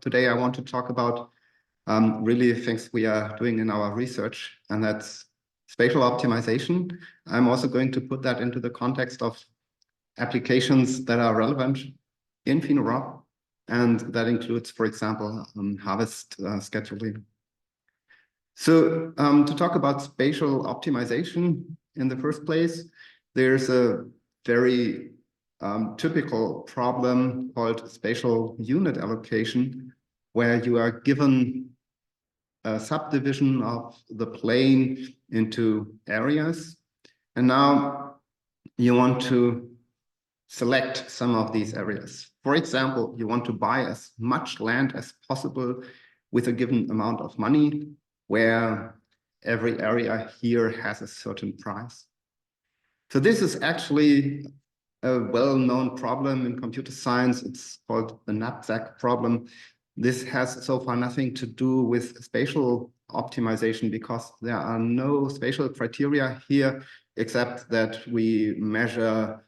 today I want to talk about really things we are doing in our research, and that's spatial optimization. I'm also going to put that into the context of applications that are relevant in PhenoRob, and that includes, for example, harvest scheduling. So to talk about spatial optimization in the first place, there's a very typical problem called spatial unit allocation, where you are given a subdivision of the plane into areas, and now you want to select some of these areas. For example, you want to buy as much land as possible with a given amount of money, where every area here has a certain price. So this is actually a well-known problem in computer science. It's called the knapsack problem. This has so far nothing to do with spatial optimization because there are no spatial criteria here, except that we measure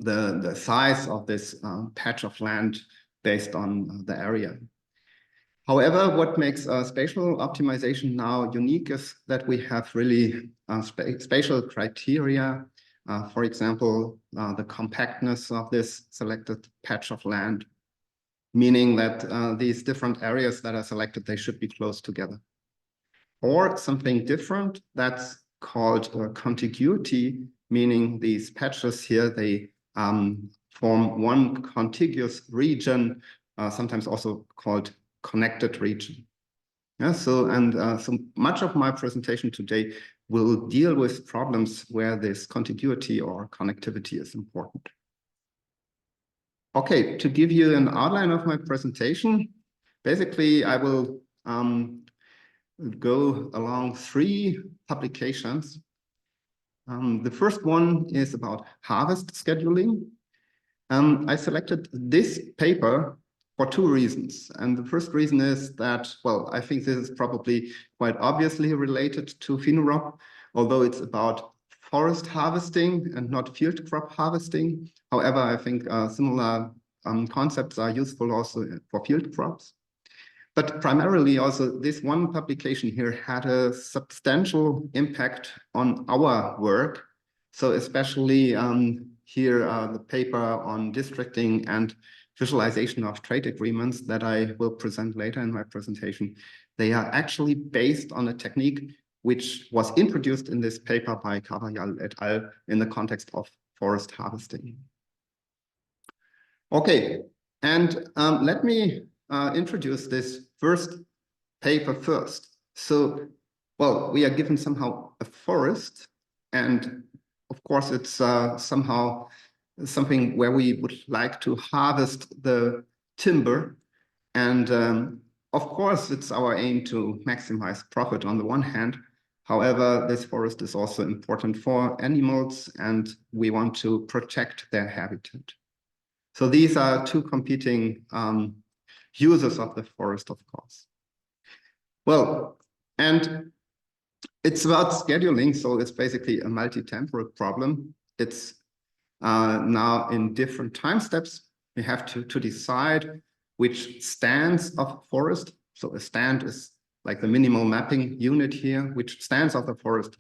the size of this patch of land based on the area. However, what makes spatial optimization now unique is that we have really spatial criteria. For example, the compactness of this selected patch of land, meaning that these different areas that are selected, they should be close together. Or something different that's called contiguity, meaning these patches here, they form one contiguous region, sometimes also called connected region. Yeah, so much of my presentation today will deal with problems where this contiguity or connectivity is important. Okay, to give you an outline of my presentation, basically I will go along 3 publications. The first one is about harvest scheduling. I selected this paper for 2 reasons. And the first reason is that, well, I think this is probably quite obviously related to PhenoRob, although it's about forest harvesting and not field crop harvesting. However, I think similar concepts are useful also for field crops. But primarily also this one publication here had a substantial impact on our work. So especially here the paper on districting and visualization of trade agreements that I will present later in my presentation. They are actually based on a technique which was introduced in this paper by Carvajal et al. In the context of forest harvesting. Okay, and let me introduce this first paper first. So, well, we are given somehow a forest, and of course it's somehow something where we would like to harvest the timber. And of course, it's our aim to maximize profit on the one hand. However, this forest is also important for animals, and we want to protect their habitat. So these are 2 competing users of the forest, of course. Well, and it's about scheduling, so it's basically a multi-temporal problem. It's now in different time steps. We have to decide which stands of forest. So a stand is like the minimal mapping unit here, which stands of the forest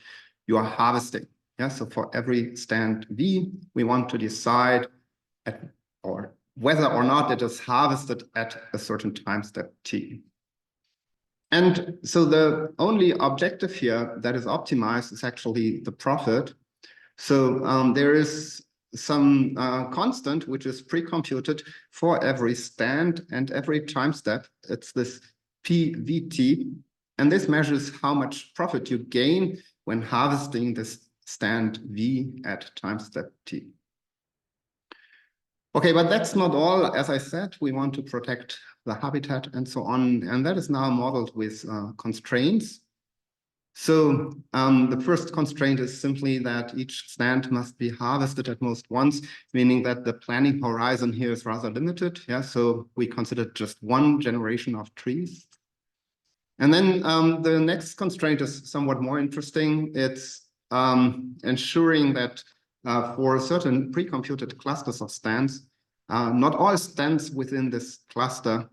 you are harvesting. Yeah, so for every stand V, we want to decide or whether or not it is harvested at a certain time step T. And so the only objective here that is optimized is actually the profit. So there is some constant which is pre-computed for every stand and every time step. It's this PVT, and this measures how much profit you gain when harvesting this stand V at time step T. Okay, but that's not all. As I said, we want to protect the habitat and so on, and that is now modeled with constraints. So the first constraint is simply that each stand must be harvested at most once, meaning that the planning horizon here is rather limited. Yeah, so we consider just 1 generation of trees. And then the next constraint is somewhat more interesting. It's ensuring that for certain pre-computed clusters of stands, not all stands within this cluster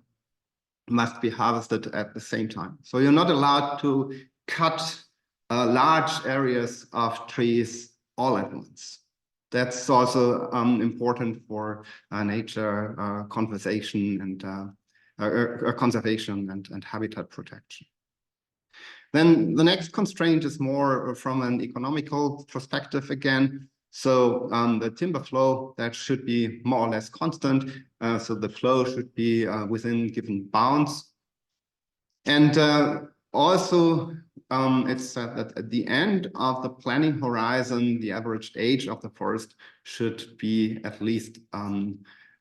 must be harvested at the same time. So you're not allowed to cut large areas of trees all at once. That's also important for nature conservation and habitat protection. Then the next constraint is more from an economical perspective again. So the timber flow, that should be more or less constant. So the flow should be within given bounds. And also, it's said that at the end of the planning horizon, the average age of the forest should be at least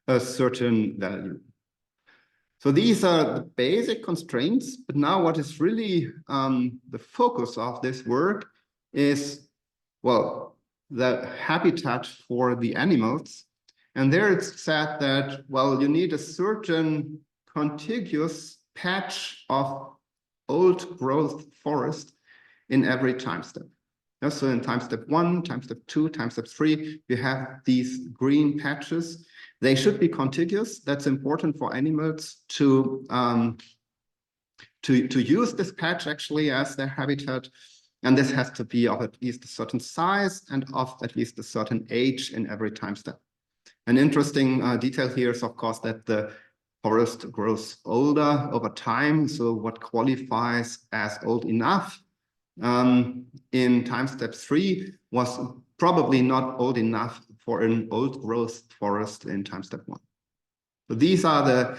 a certain value. So these are the basic constraints, but now what is really the focus of this work is, well, the habitat for the animals. And there it's said that, well, you need a certain contiguous patch of old growth forest in every time step. So in time step 1, time step 2, time step 3, you have these green patches. They should be contiguous. That's important for animals to use this patch actually as their habitat. And this has to be of at least a certain size and of at least a certain age in every time step. An interesting detail here is, of course, that the forest grows older over time. So what qualifies as old enough in time step 3 was probably not old enough for an old growth forest in time step 1. So these are the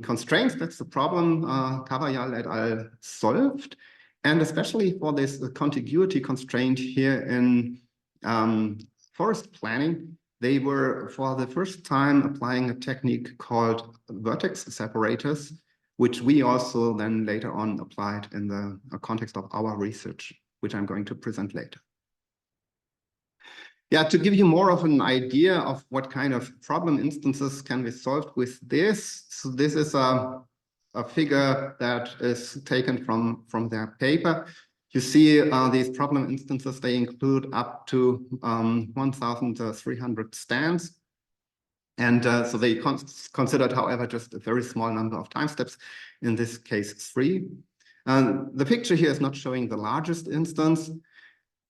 constraints. That's the problem Cavallal et al. Solved. And especially for this contiguity constraint here in forest planning, they were for the first time applying a technique called vertex separators, which we also then later on applied in the context of our research, which I'm going to present later. Yeah, to give you more of an idea of what kind of problem instances can be solved with this. So this is a figure that is taken from their paper. You see these problem instances, they include up to 1,300 stands. And so they considered, however, just a very small number of time steps, in this case 3. The picture here is not showing the largest instance,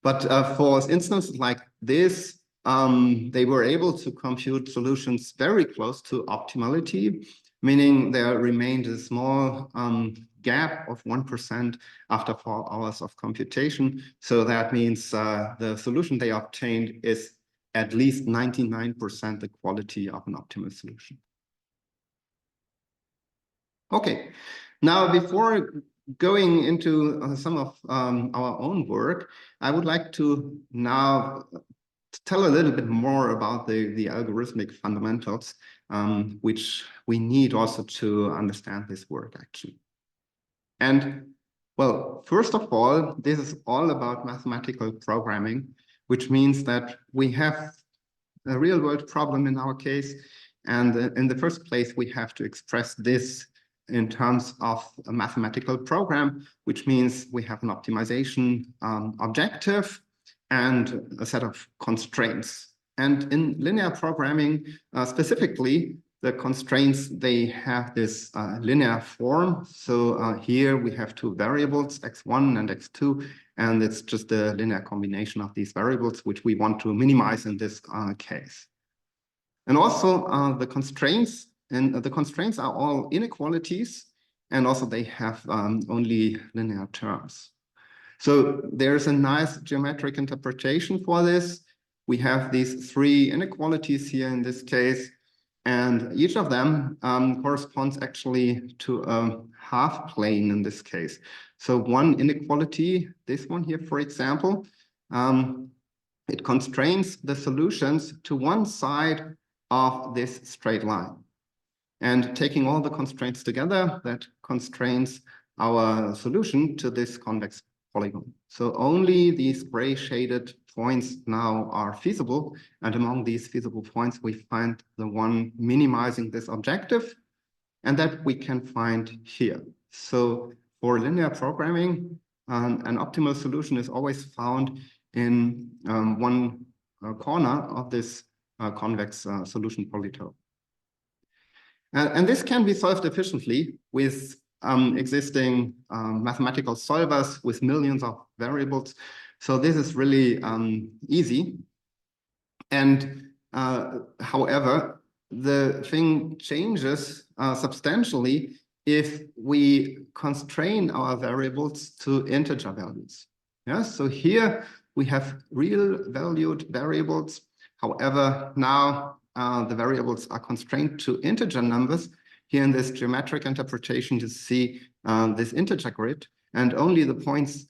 but for instances like this, they were able to compute solutions very close to optimality, meaning there remained a small gap of 1% after 4 hours of computation. So that means the solution they obtained is at least 99% the quality of an optimal solution. Okay, now before going into some of our own work, I would like to now tell a little bit more about the algorithmic fundamentals, which we need also to understand this work actually. And well, first of all, this is all about mathematical programming, which means that we have a real world problem in our case. And in the first place, we have to express this in terms of a mathematical program, which means we have an optimization objective and a set of constraints. And in linear programming, specifically, the constraints, they have this linear form. So here we have 2 variables, x1 and x2, and it's just a linear combination of these variables, which we want to minimize in this case. And also the constraints, are all inequalities, and also they have only linear terms. So there's a nice geometric interpretation for this. We have these 3 inequalities here in this case, and each of them corresponds actually to a half plane in this case. So one inequality, this one here, for example, it constrains the solutions to one side of this straight line. And taking all the constraints together, that constrains our solution to this convex polygon. So only these gray shaded points now are feasible. And among these feasible points, we find the one minimizing this objective, and that we can find here. So for linear programming, an optimal solution is always found in one corner of this convex solution polytope. And this can be solved efficiently with existing mathematical solvers with millions of variables. So this is really easy. And however, the thing changes substantially if we constrain our variables to integer values. Yeah, so here we have real valued variables. However, now the variables are constrained to integer numbers. Here in this geometric interpretation, you see this integer grid, and only the points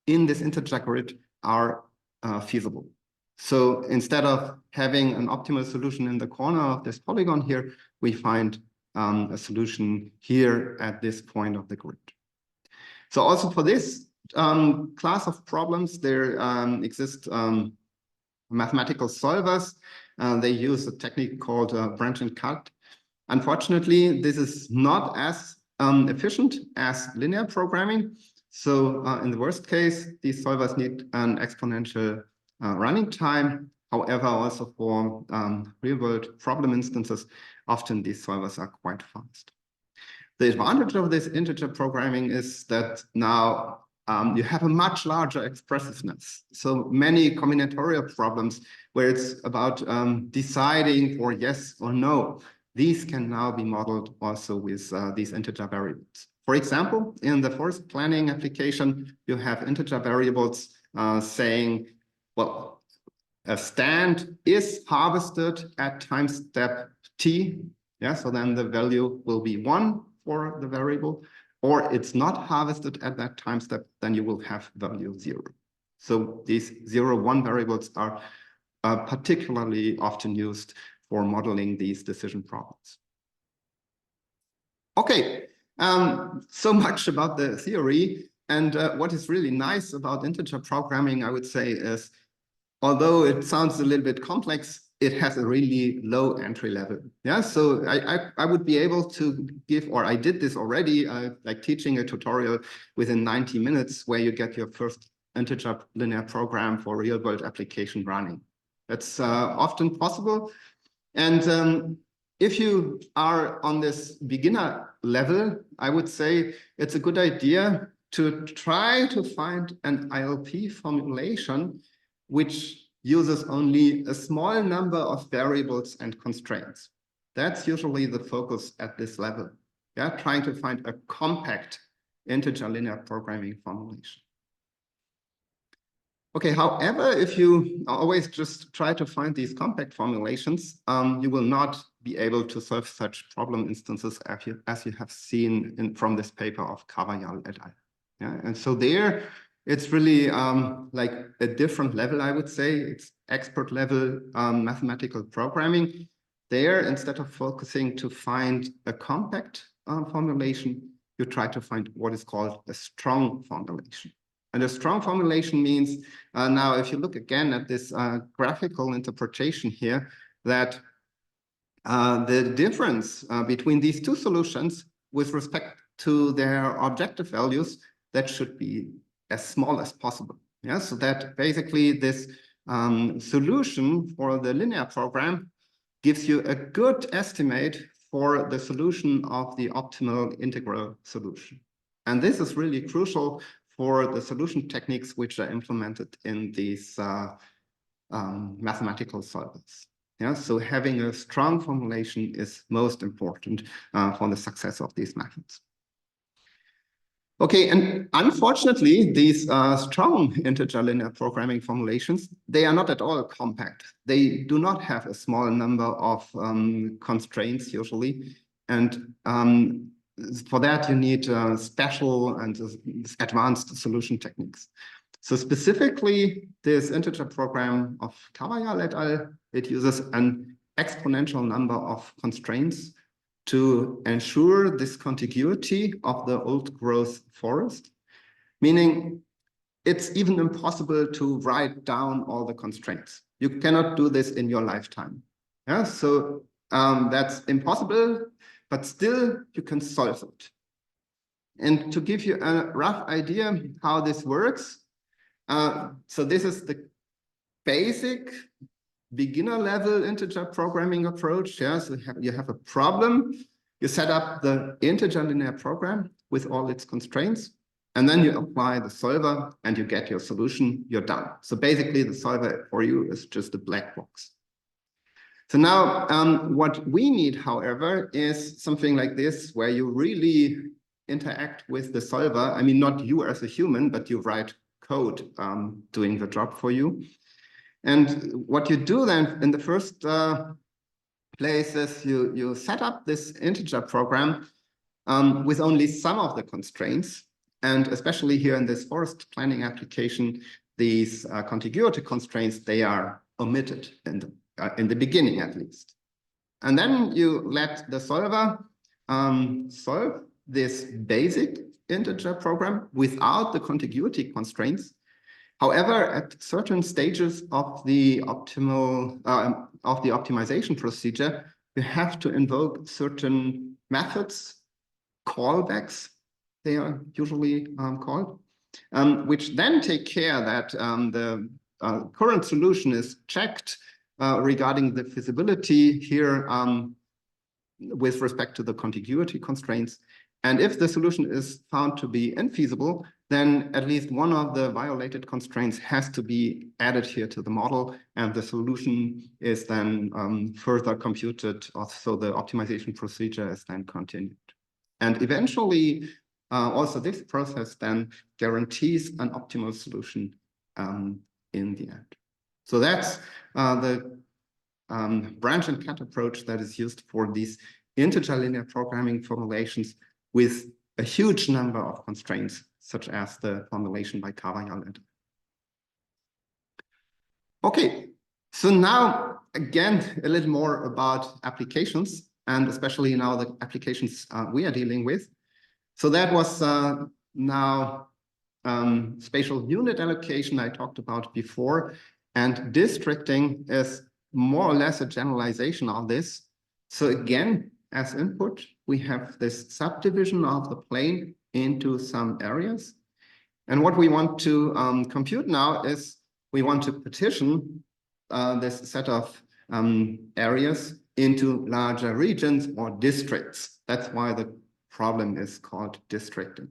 in this integer grid are feasible. So instead of having an optimal solution in the corner of this polygon here, we find a solution here at this point of the grid. So also for this class of problems, there exist mathematical solvers. They use a technique called branch and cut. Unfortunately, this is not as efficient as linear programming. So in the worst case, these solvers need an exponential running time. However, also for real-world problem instances, often these solvers are quite fast. The advantage of this integer programming is that now you have a much larger expressiveness. So many combinatorial problems where it's about deciding for yes or no, these can now be modeled also with these integer variables. For example, in the forest planning application, you have integer variables saying, well, a stand is harvested at time step t. Yeah, so then the value will be 1 for the variable, or it's not harvested at that time step, then you will have value 0. So these 0, 1 variables are particularly often used for modeling these decision problems. Okay, so much about the theory. And what is really nice about integer programming, I would say, is although it sounds a little bit complex, it has a really low entry level. Yeah, so I would be able to give, or I did this already, like teaching a tutorial within 90 minutes where you get your first integer linear program for real world application running. That's often possible. And if you are on this beginner level, I would say it's a good idea to try to find an ILP formulation which uses only a small number of variables and constraints. That's usually the focus at this level. Yeah, trying to find a compact integer linear programming formulation. Okay, however, if you always just try to find these compact formulations, you will not be able to solve such problem instances as you have seen from this paper of Carvajal et al. Yeah, and so there, it's really like a different level, I would say. It's expert level mathematical programming. There, instead of focusing to find a compact formulation, you try to find what is called a strong formulation. And a strong formulation means, now if you look again at this graphical interpretation here, that the difference between these two solutions with respect to their objective values, that should be as small as possible. Yeah, so that basically this solution for the linear program gives you a good estimate for the solution of the optimal integral solution. And this is really crucial for the solution techniques which are implemented in these mathematical solvers. Yeah, so having a strong formulation is most important for the success of these methods. Okay, and unfortunately, these strong integer linear programming formulations, they are not at all compact. They do not have a small number of constraints usually. And for that, you need special and advanced solution techniques. So specifically, this integer program of Carvajal et al., it uses an exponential number of constraints to ensure this contiguity of the old growth forest, meaning it's even impossible to write down all the constraints. You cannot do this in your lifetime. Yeah, so that's impossible, but still you can solve it. And to give you a rough idea how this works, so this is the basic beginner level integer programming approach. Yeah, so you have a problem You set up the integer linear program with all its constraints, and then you apply the solver and you get your solution, you're done. So basically the solver for you is just a black box. So now what we need, however, is something like this, where you really interact with the solver. I mean, not you as a human, but you write code doing the job for you. And what you do then in the first place is you set up this integer program with only some of the constraints. And especially here in this forest planning application, these contiguity constraints, they are omitted in the beginning at least. And then you let the solver solve this basic integer program without the contiguity constraints. However, at certain stages of the optimization procedure, you have to invoke certain methods, callbacks, they are usually called, which then take care that the current solution is checked regarding the feasibility here with respect to the contiguity constraints. And if the solution is found to be infeasible, then at least one of the violated constraints has to be added here to the model, and the solution is then further computed, so the optimization procedure is then continued. And eventually, also this process then guarantees an optimal solution in the end. So that's the branch and cut approach that is used for these integer linear programming formulations with a huge number of constraints, such as the formulation by Cavajal et al. Okay, so now again, a little more about applications, and especially now the applications we are dealing with. So that was now spatial unit allocation I talked about before, and districting is more or less a generalization of this. So again, as input, we have this subdivision of the plane into some areas. And what we want to compute now is we want to partition this set of areas into larger regions or districts. That's why the problem is called districting.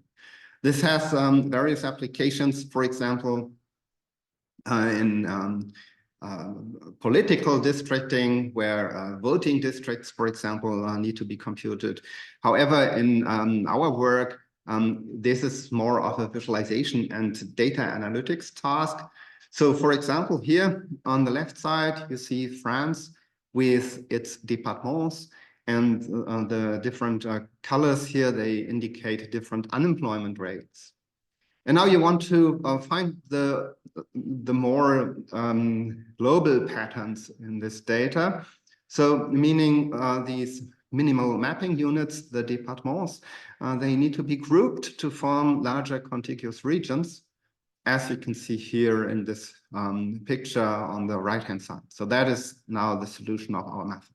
This has various applications, for example, in political districting, where voting districts, for example, need to be computed. However, in our work, this is more of a visualization and data analytics task. So, for example, here on the left side, you see France with its départements, and the different colors here, they indicate different unemployment rates. And now you want to find the more global patterns in this data. So meaning these minimal mapping units, the départements, they need to be grouped to form larger contiguous regions, as you can see here in this picture on the right-hand side. So that is now the solution of our method.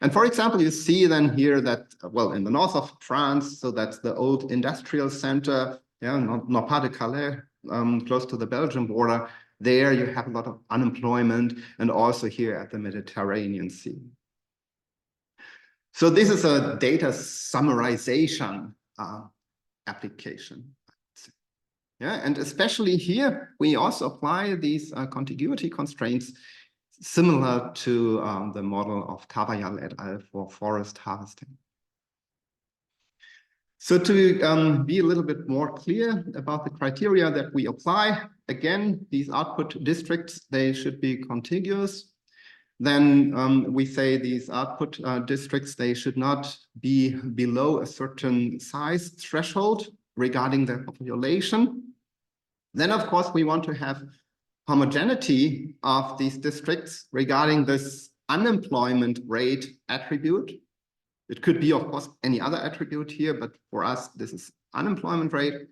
And for example, you see then here that, well, in the north of France, so that's the old industrial center, yeah, Nord-Pas-de-Calais, close to the Belgian border. There you have a lot of unemployment, and also here at the Mediterranean Sea. So this is a data summarization application. Yeah, and especially here, we also apply these contiguity constraints similar to the model of Cavajal et al. For forest harvesting. So to be a little bit more clear about the criteria that we apply, again, these output districts, they should be contiguous. Then we say these output districts, they should not be below a certain size threshold regarding the population. Then, of course, we want to have homogeneity of these districts regarding this unemployment rate attribute. It could be, of course, any other attribute here, but for us, this is unemployment rate.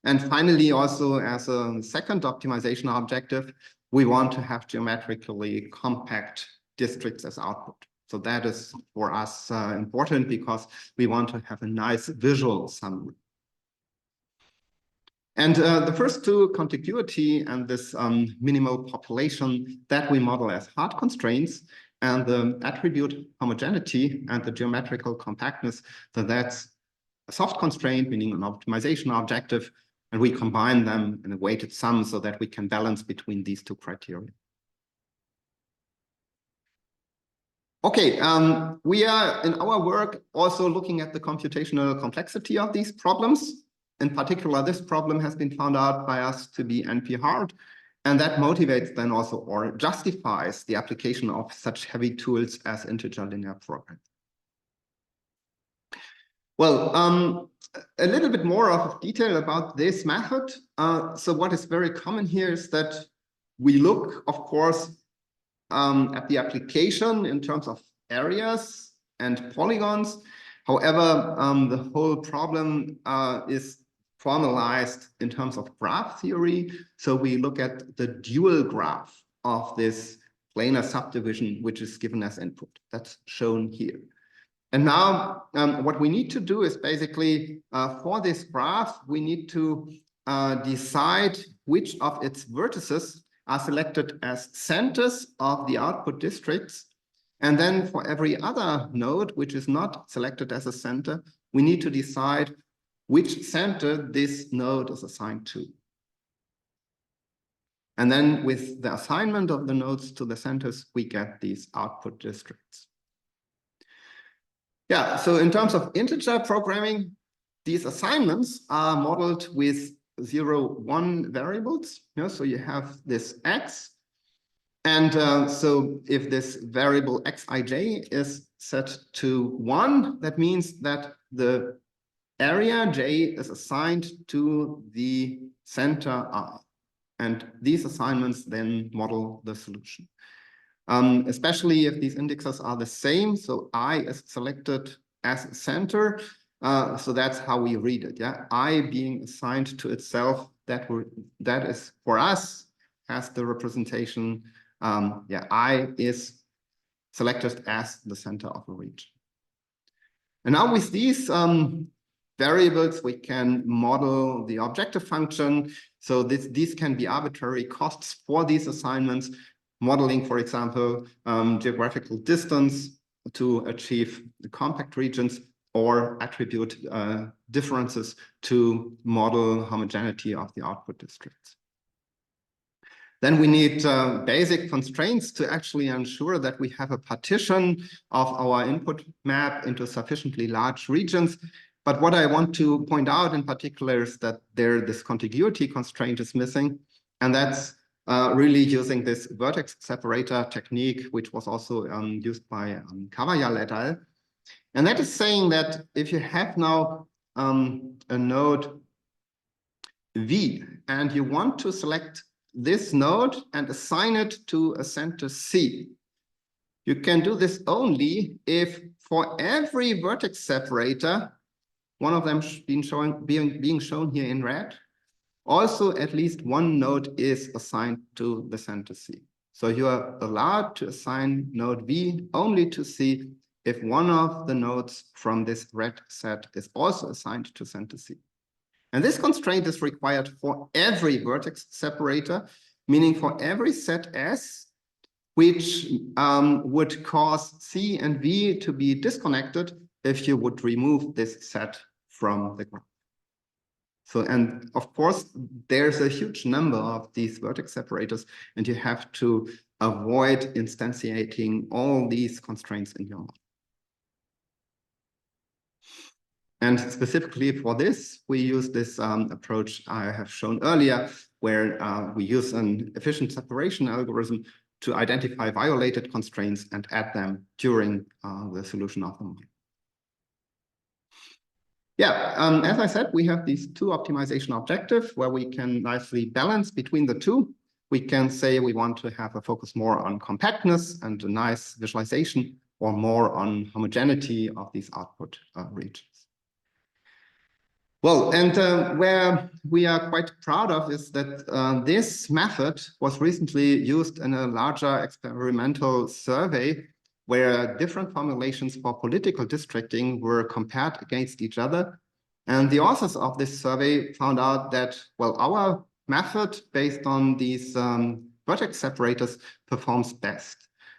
And finally, also as a second optimization objective, we want to have geometrically compact districts as output. So that is for us important because we want to have a nice visual summary. And the first two, contiguity and this minimal population, that we model as hard constraints. and the attribute homogeneity and the geometrical compactness. So that's a soft constraint, meaning an optimization objective, and we combine them in a weighted sum so that we can balance between these two criteria. Okay, we are in our work also looking at the computational complexity of these problems. In particular, this problem has been found out by us to be NP-hard, and that motivates then also or justifies the application of such heavy tools as integer linear programming. Well, a little bit more of detail about this method. So what is very common here is that we look, of course, at the application in terms of areas and polygons. However, the whole problem is formalized in terms of graph theory. So we look at the dual graph of this planar subdivision, which is given as input. That's shown here. And now what we need to do is basically for this graph, we need to decide which of its vertices are selected as centers of the output districts. And then for every other node, which is not selected as a center, we need to decide which center this node is assigned to. And then with the assignment of the nodes to the centers, we get these output districts. Yeah, so in terms of integer programming, these assignments are modeled with 0, 1 variables. You know, so you have this x. And so if this variable xij is set to 1, that means that the area j is assigned to the center R. And these assignments then model the solution. Especially if these indexes are the same, so I is selected as a center. So that's how we read it. Yeah, I being assigned to itself, that is for us as the representation. Yeah, I is selected as the center of a region. And now with these variables, we can model the objective function. So these can be arbitrary costs for these assignments, modeling, for example, geographical distance to achieve the compact regions, or attribute differences to model homogeneity of the output districts. Then we need basic constraints to actually ensure that we have a partition of our input map into sufficiently large regions. But what I want to point out in particular is that this contiguity constraint is missing. And that's really using this vertex separator technique, which was also used by Cavallal et al. And that is saying that if you have now a node V and you want to select this node and assign it to a center C, you can do this only if for every vertex separator, one of them being shown here in red, also at least one node is assigned to the center C. So you are allowed to assign node V only to C if one of the nodes from this red set is also assigned to center C. And this constraint is required for every vertex separator, meaning for every set S, which would cause C and V to be disconnected if you would remove this set from the graph. So, and of course, there's a huge number of these vertex separators, and you have to avoid instantiating all these constraints in your model. And specifically for this, we use this approach I have shown earlier, where we use an efficient separation algorithm to identify violated constraints and add them during the solution of the model. Yeah, as I said, we have these two optimization objectives where we can nicely balance between the two. We can say we want to have a focus more on compactness and a nice visualization, or more on homogeneity of these output regions. Well, and where we are quite proud of is that this method was recently used in a larger experimental survey where different formulations for political districting were compared against each other. And the authors of this survey found out that, well, our method based on these vertex separators performs best.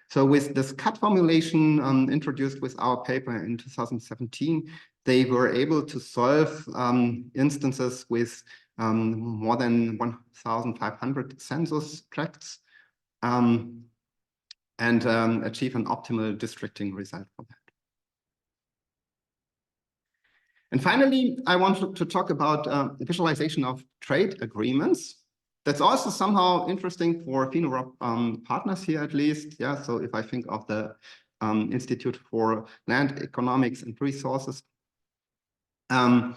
So with this cut formulation introduced with our paper in 2017, they were able to solve instances with more than 1,500 census tracts and achieve an optimal districting result for that. And finally, I want to talk about visualization of trade agreements. That's also somehow interesting for PhenoRob partners here, at least. Yeah, so if I think of the Institute for Land Economics and Resources, and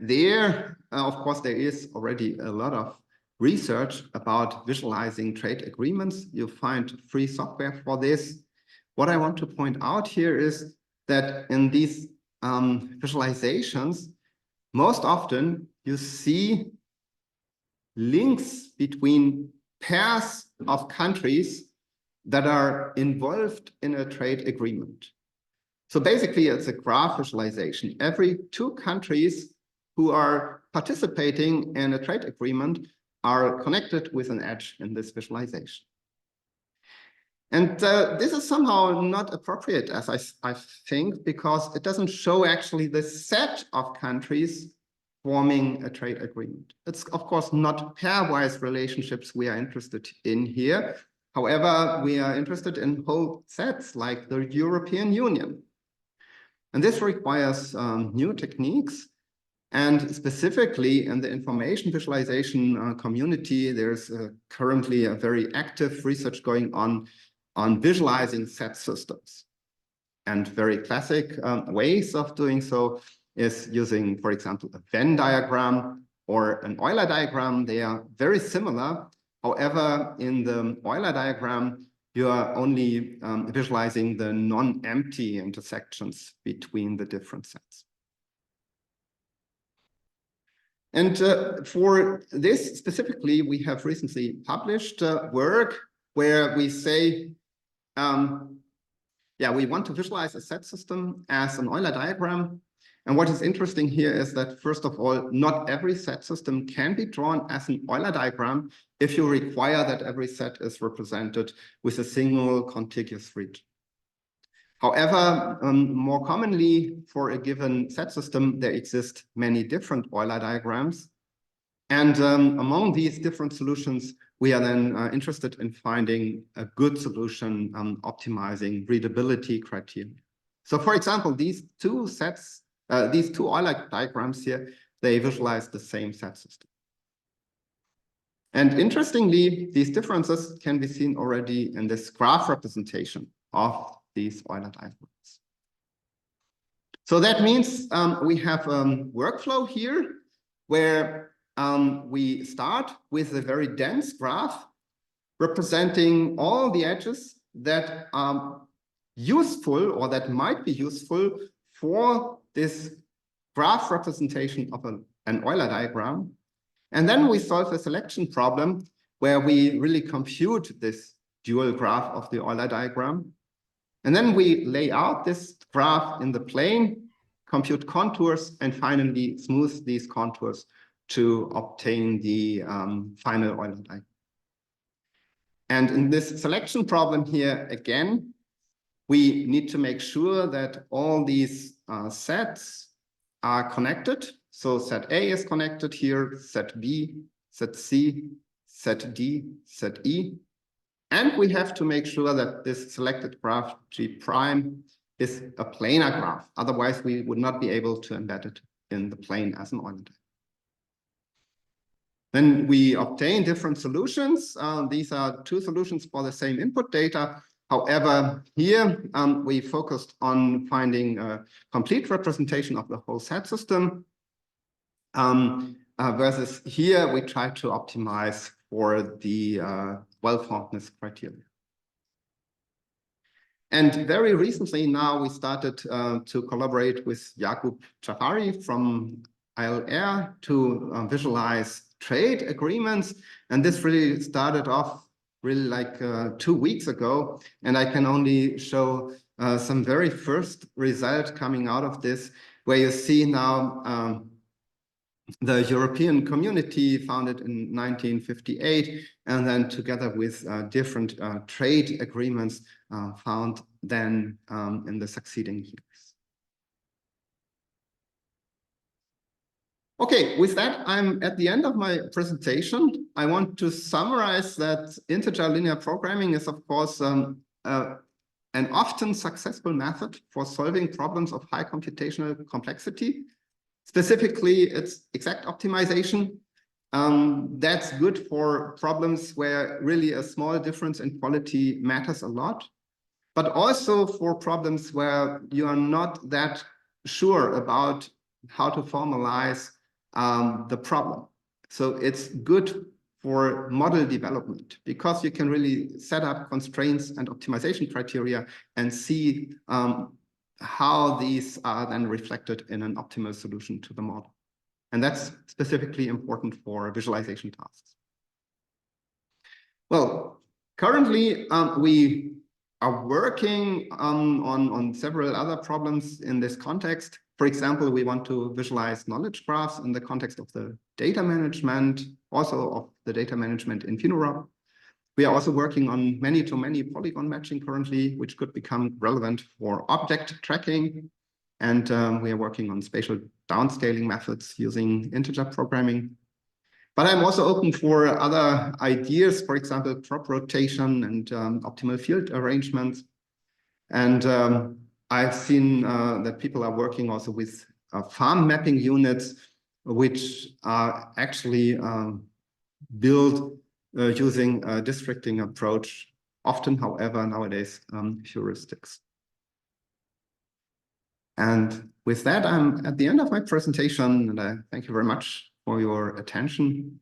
there, of course, there is already a lot of research about visualizing trade agreements. You find free software for this. What I want to point out here is that in these visualizations, most often you see links between pairs of countries that are involved in a trade agreement. So basically, it's a graph visualization. Every two countries who are participating in a trade agreement are connected with an edge in this visualization. And this is somehow not appropriate, as I think, because it doesn't show actually the set of countries forming a trade agreement. It's, of course, not pairwise relationships we are interested in here. However, we are interested in whole sets like the European Union. And this requires new techniques. And specifically in the information visualization community, there's currently a very active research going on visualizing set systems. And very classic ways of doing so is using, for example, a Venn diagram or an Euler diagram. They are very similar. However, in the Euler diagram, you are only visualizing the non-empty intersections between the different sets. And for this specifically, we have recently published work where we say, yeah, we want to visualize a set system as an Euler diagram. And what is interesting here is that, first of all, not every set system can be drawn as an Euler diagram if you require that every set is represented with a single contiguous region. However, more commonly for a given set system, there exist many different Euler diagrams. And among these different solutions, we are then interested in finding a good solution optimizing readability criteria. So for example, these two Euler diagrams here, they visualize the same set system. And interestingly, these differences can be seen already in this graph representation of these Euler diagrams. So that means we have a workflow here where we start with a very dense graph representing all the edges that are useful or that might be useful for this graph representation of an Euler diagram. And then we solve a selection problem where we really compute this dual graph of the Euler diagram. And then we lay out this graph in the plane, compute contours, and finally smooth these contours to obtain the final Euler diagram. And in this selection problem here, again, we need to make sure that all these sets are connected. So set A is connected here, set B, set C, set D, set E. And we have to make sure that this selected graph G prime is a planar graph. Otherwise, we would not be able to embed it in the plane as an Euler diagram. Then we obtain different solutions. These are two solutions for the same input data. However, here we focused on finding a complete representation of the whole set system. Versus here, we try to optimize for the well-formed criteria. And very recently now, we started to collaborate with Jakub Jafari from ILR to visualize trade agreements. And this really started off really like 2 weeks ago. And I can only show some very first result coming out of this, where you see now the European Community, founded in 1958, and then together with different trade agreements found then in the succeeding years. Okay, with that, I'm at the end of my presentation. I want to summarize that integer linear programming is, of course, an often successful method for solving problems of high computational complexity. Specifically, it's exact optimization. That's good for problems where really a small difference in quality matters a lot, but also for problems where you are not that sure about how to formalize the problem. So it's good for model development because you can really set up constraints and optimization criteria and see how these are then reflected in an optimal solution to the model. And that's specifically important for visualization tasks. Well, currently we are working on several other problems in this context. For example, we want to visualize knowledge graphs in the context of the data management, also of the data management in PhenoRob. We are also working on many-to-many polygon matching currently, which could become relevant for object tracking. And we are working on spatial downscaling methods using integer programming. But I'm also open for other ideas, for example, crop rotation and optimal field arrangements. And I've seen that people are working also with farm mapping units, which are actually built using a districting approach, often, however, nowadays, heuristics. And with that, I'm at the end of my presentation, and I thank you very much for your attention.